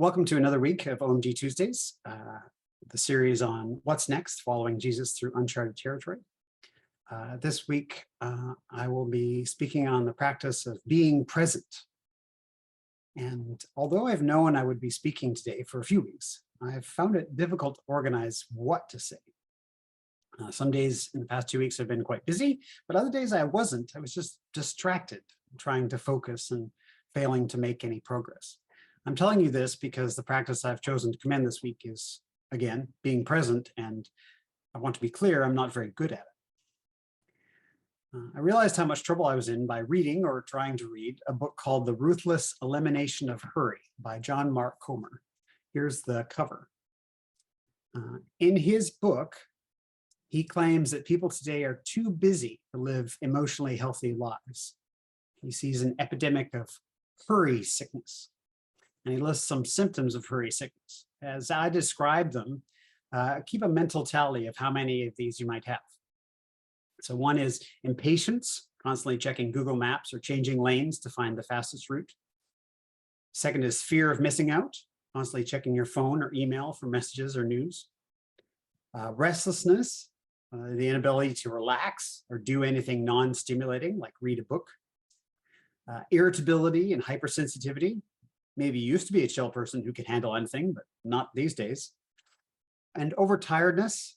Welcome to another week of OMG Tuesdays, the series on what's next, following Jesus through uncharted territory. This week, I will be speaking on the practice of being present. And although I've known I would be speaking today for a few weeks, I've found it difficult to organize what to say. Some days in the past 2 weeks have been quite busy, but other days I wasn't. I was just distracted, trying to focus and failing to make any progress. I'm telling you this because the practice I've chosen to commend this week is, again, being present, and I want to be clear, I'm not very good at it. I realized how much trouble I was in by reading or trying to read a book called The Ruthless Elimination of Hurry by John Mark Comer. Here's the cover. In his book, he claims that people today are too busy to live emotionally healthy lives. He sees an epidemic of hurry sickness. And he lists some symptoms of hurry sickness. As I describe them, keep a mental tally of how many of these you might have. So one is impatience, constantly checking Google Maps or changing lanes to find the fastest route. Second is fear of missing out, constantly checking your phone or email for messages or news. Restlessness, the inability to relax or do anything non-stimulating, like read a book. Irritability and hypersensitivity. Maybe you used to be a chill person who could handle anything, but not these days. And overtiredness.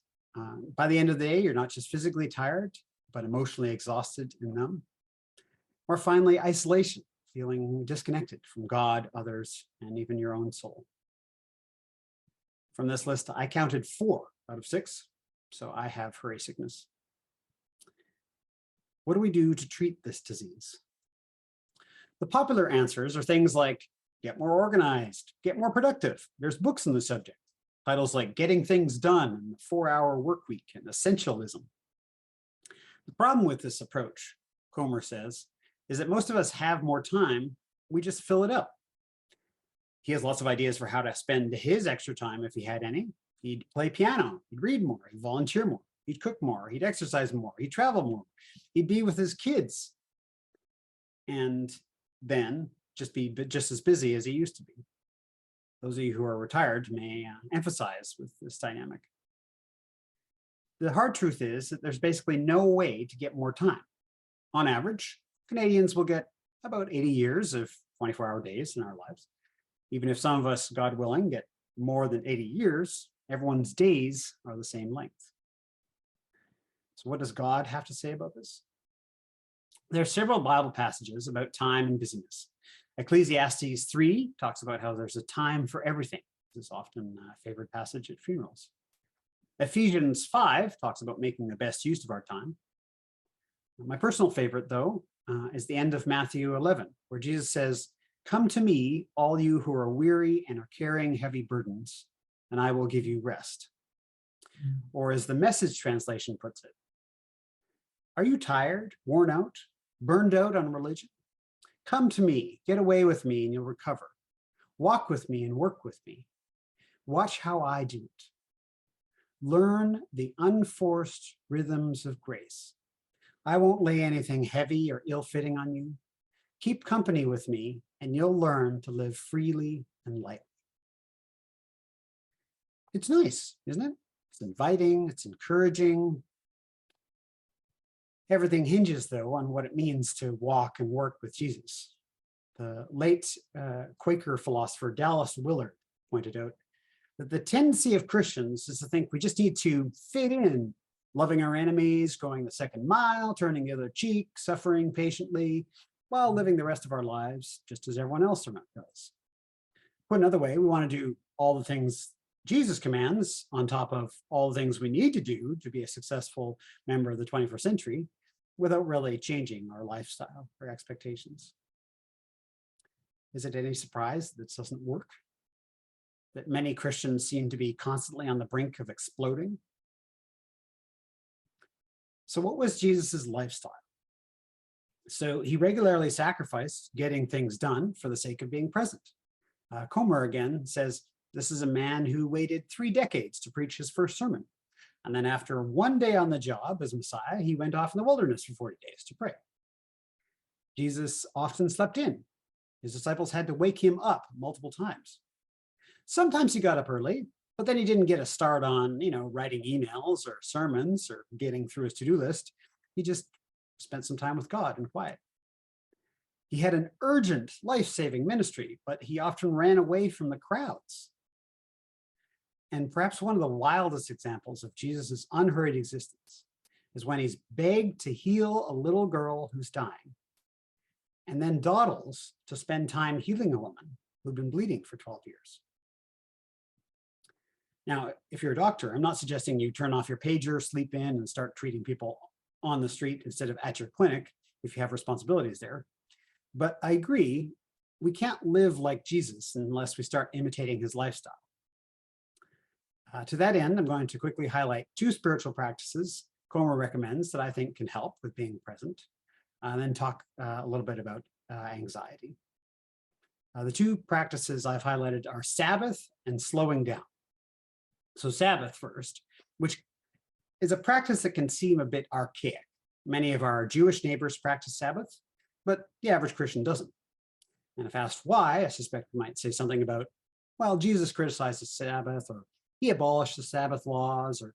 By the end of the day, you're not just physically tired, but emotionally exhausted and numb. Or finally, isolation, feeling disconnected from God, others, and even your own soul. From this list, I counted 4 out of 6, so I have hurry sickness. What do we do to treat this disease? The popular answers are things like get more organized, get more productive. There's books on the subject. Titles like Getting Things Done and the 4-Hour Work Week and Essentialism. The problem with this approach, Comer says, is that most of us have more time, we just fill it up. He has lots of ideas for how to spend his extra time if he had any. He'd play piano, he'd read more, he'd volunteer more, he'd cook more, he'd exercise more, he'd travel more, he'd be with his kids, and then just be just as busy as he used to be. Those of you who are retired may emphasize with this dynamic. The hard truth is that there's basically no way to get more time. On average, Canadians will get about 80 years of 24-hour days in our lives. Even if some of us, God willing, get more than 80 years, everyone's days are the same length. So what does God have to say about this? There are several Bible passages about time and busyness. Ecclesiastes 3 talks about how there's a time for everything. This is often a favorite passage at funerals. Ephesians 5 talks about making the best use of our time. My personal favorite, though, is the end of Matthew 11, where Jesus says, "Come to me, all you who are weary and are carrying heavy burdens, and I will give you rest." Or as the Message translation puts it, "Are you tired, worn out, burned out on religion? Come to me, get away with me, and you'll recover. Walk with me and work with me. Watch how I do it. Learn the unforced rhythms of grace. I won't lay anything heavy or ill-fitting on you. Keep company with me, and you'll learn to live freely and lightly." It's nice, isn't it? It's inviting, it's encouraging. Everything hinges, though, on what it means to walk and work with Jesus. The late Quaker philosopher Dallas Willard pointed out that the tendency of Christians is to think we just need to fit in, loving our enemies, going the second mile, turning the other cheek, suffering patiently, while living the rest of our lives just as everyone else around does. Put another way, we want to do all the things Jesus commands on top of all the things we need to do to be a successful member of the 21st century without really changing our lifestyle or expectations. Is it any surprise that this doesn't work? That many Christians seem to be constantly on the brink of exploding? So what was Jesus's lifestyle? So he regularly sacrificed getting things done for the sake of being present. Comer again says, this is a man who waited 3 decades to preach his first sermon. And then after 1 day on the job as Messiah, he went off in the wilderness for 40 days to pray. Jesus often slept in. His disciples had to wake him up multiple times. Sometimes he got up early, but then he didn't get a start on, writing emails or sermons or getting through his to-do list. He just spent some time with God in quiet. He had an urgent, life-saving ministry, but he often ran away from the crowds. And perhaps one of the wildest examples of Jesus' unhurried existence is when he's begged to heal a little girl who's dying, and then dawdles to spend time healing a woman who'd been bleeding for 12 years. Now, if you're a doctor, I'm not suggesting you turn off your pager, sleep in, and start treating people on the street instead of at your clinic if you have responsibilities there. But I agree, we can't live like Jesus unless we start imitating his lifestyle. To that end, I'm going to quickly highlight 2 spiritual practices Comer recommends that I think can help with being present, and then talk a little bit about anxiety. The 2 practices I've highlighted are Sabbath and slowing down. So Sabbath first, which is a practice that can seem a bit archaic. Many of our Jewish neighbors practice Sabbath, but the average Christian doesn't. And if asked why, I suspect we might say something about, well, Jesus criticized the Sabbath, or he abolished the Sabbath laws, or,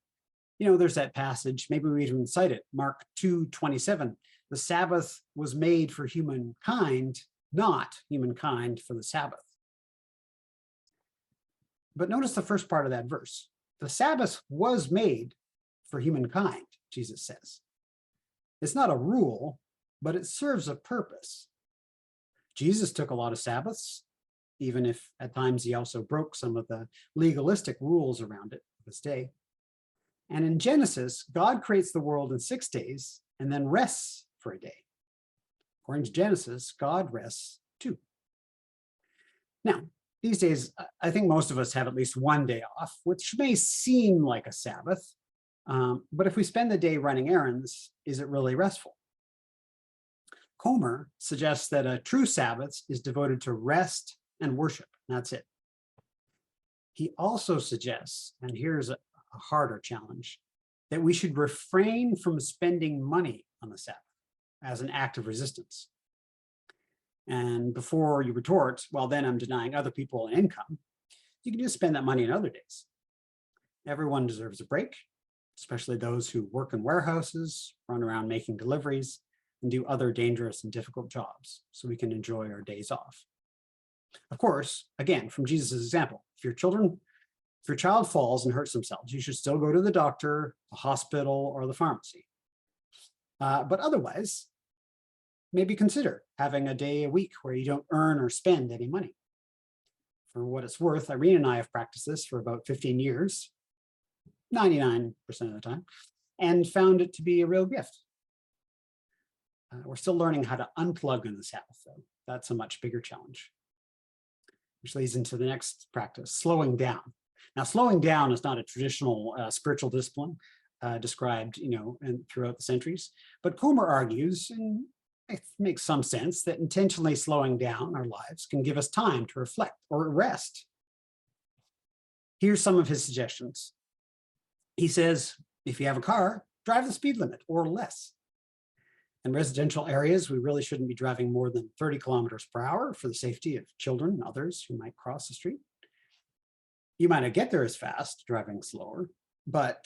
there's that passage, maybe we even cite it, Mark 2:27. The Sabbath was made for humankind, not humankind for the Sabbath. But notice the first part of that verse. The Sabbath was made for humankind, Jesus says. It's not a rule, but it serves a purpose. Jesus took a lot of Sabbaths, even if at times he also broke some of the legalistic rules around it of his day. And in Genesis, God creates the world in 6 days and then rests for a day. According to Genesis, God rests too. Now, these days, I think most of us have at least one day off, which may seem like a Sabbath, but if we spend the day running errands, is it really restful? Comer suggests that a true Sabbath is devoted to rest and worship, and that's it. He also suggests, and here's a harder challenge, that we should refrain from spending money on the Sabbath as an act of resistance. And before you retort, well, then I'm denying other people an income, you can just spend that money on other days. Everyone deserves a break, especially those who work in warehouses, run around making deliveries, and do other dangerous and difficult jobs, so we can enjoy our days off. Of course, again, from Jesus' example, if your child falls and hurts themselves, you should still go to the doctor, the hospital, or the pharmacy. But otherwise, maybe consider having a day a week where you don't earn or spend any money. For what it's worth, Irene and I have practiced this for about 15 years, 99% of the time, and found it to be a real gift. We're still learning how to unplug on the Sabbath, though. That's a much bigger challenge. Which leads into the next practice, slowing down. Now, slowing down is not a traditional spiritual discipline described, and throughout the centuries, but Comer argues, and it makes some sense, that intentionally slowing down our lives can give us time to reflect or rest. Here's some of his suggestions. He says, if you have a car, drive the speed limit or less. In residential areas, we really shouldn't be driving more than 30 kilometers per hour for the safety of children and others who might cross the street. You might not get there as fast driving slower, but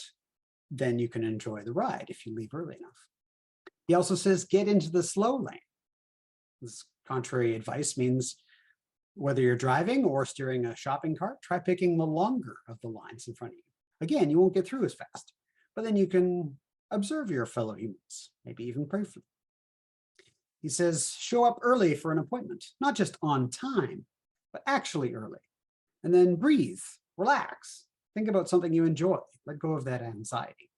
then you can enjoy the ride if you leave early enough. He also says, get into the slow lane. This contrary advice means whether you're driving or steering a shopping cart, try picking the longer of the lines in front of you. Again, you won't get through as fast, but then you can observe your fellow humans, maybe even pray for them. He says, show up early for an appointment, not just on time, but actually early. And then breathe, relax, think about something you enjoy, let go of that anxiety.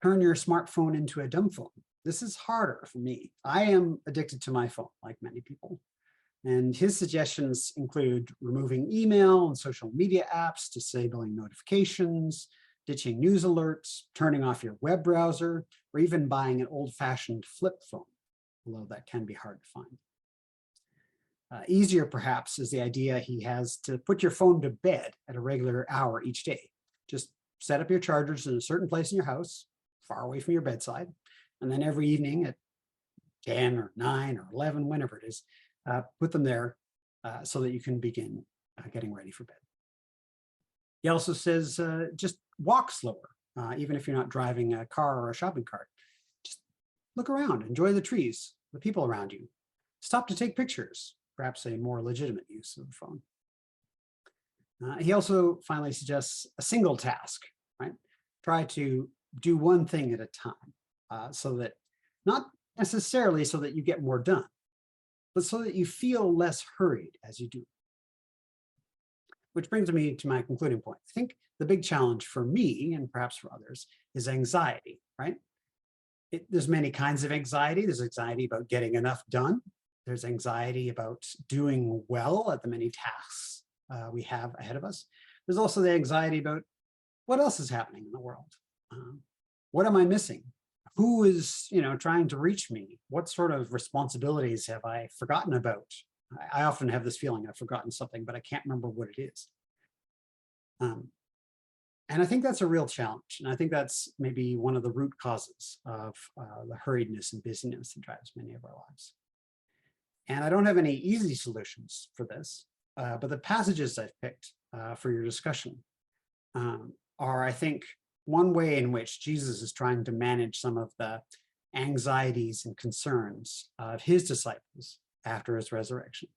Turn your smartphone into a dumb phone. This is harder for me. I am addicted to my phone, like many people. And his suggestions include removing email and social media apps, disabling notifications, ditching news alerts, turning off your web browser, or even buying an old-fashioned flip phone, although that can be hard to find. Easier, perhaps, is the idea he has to put your phone to bed at a regular hour each day. Just set up your chargers in a certain place in your house, far away from your bedside, and then every evening at 10 or 9 or 11, whenever it is, put them there so that you can begin getting ready for bed. He also says, just walk slower, even if you're not driving a car or a shopping cart. Just look around, enjoy the trees, the people around you. Stop to take pictures, perhaps a more legitimate use of the phone. He also finally suggests a single task, right? Try to do one thing at a time, so that not necessarily so that you get more done, but so that you feel less hurried as you do. Which brings me to my concluding point. I think the big challenge for me, and perhaps for others, is anxiety, right? There's many kinds of anxiety. There's anxiety about getting enough done. There's anxiety about doing well at the many tasks we have ahead of us. There's also the anxiety about what else is happening in the world. What am I missing? Who is, trying to reach me? What sort of responsibilities have I forgotten about? I often have this feeling I've forgotten something, but I can't remember what it is. And I think that's a real challenge. And I think that's maybe one of the root causes of the hurriedness and busyness that drives many of our lives. And I don't have any easy solutions for this, but the passages I've picked for your discussion are, I think, one way in which Jesus is trying to manage some of the anxieties and concerns of his disciples after his resurrection.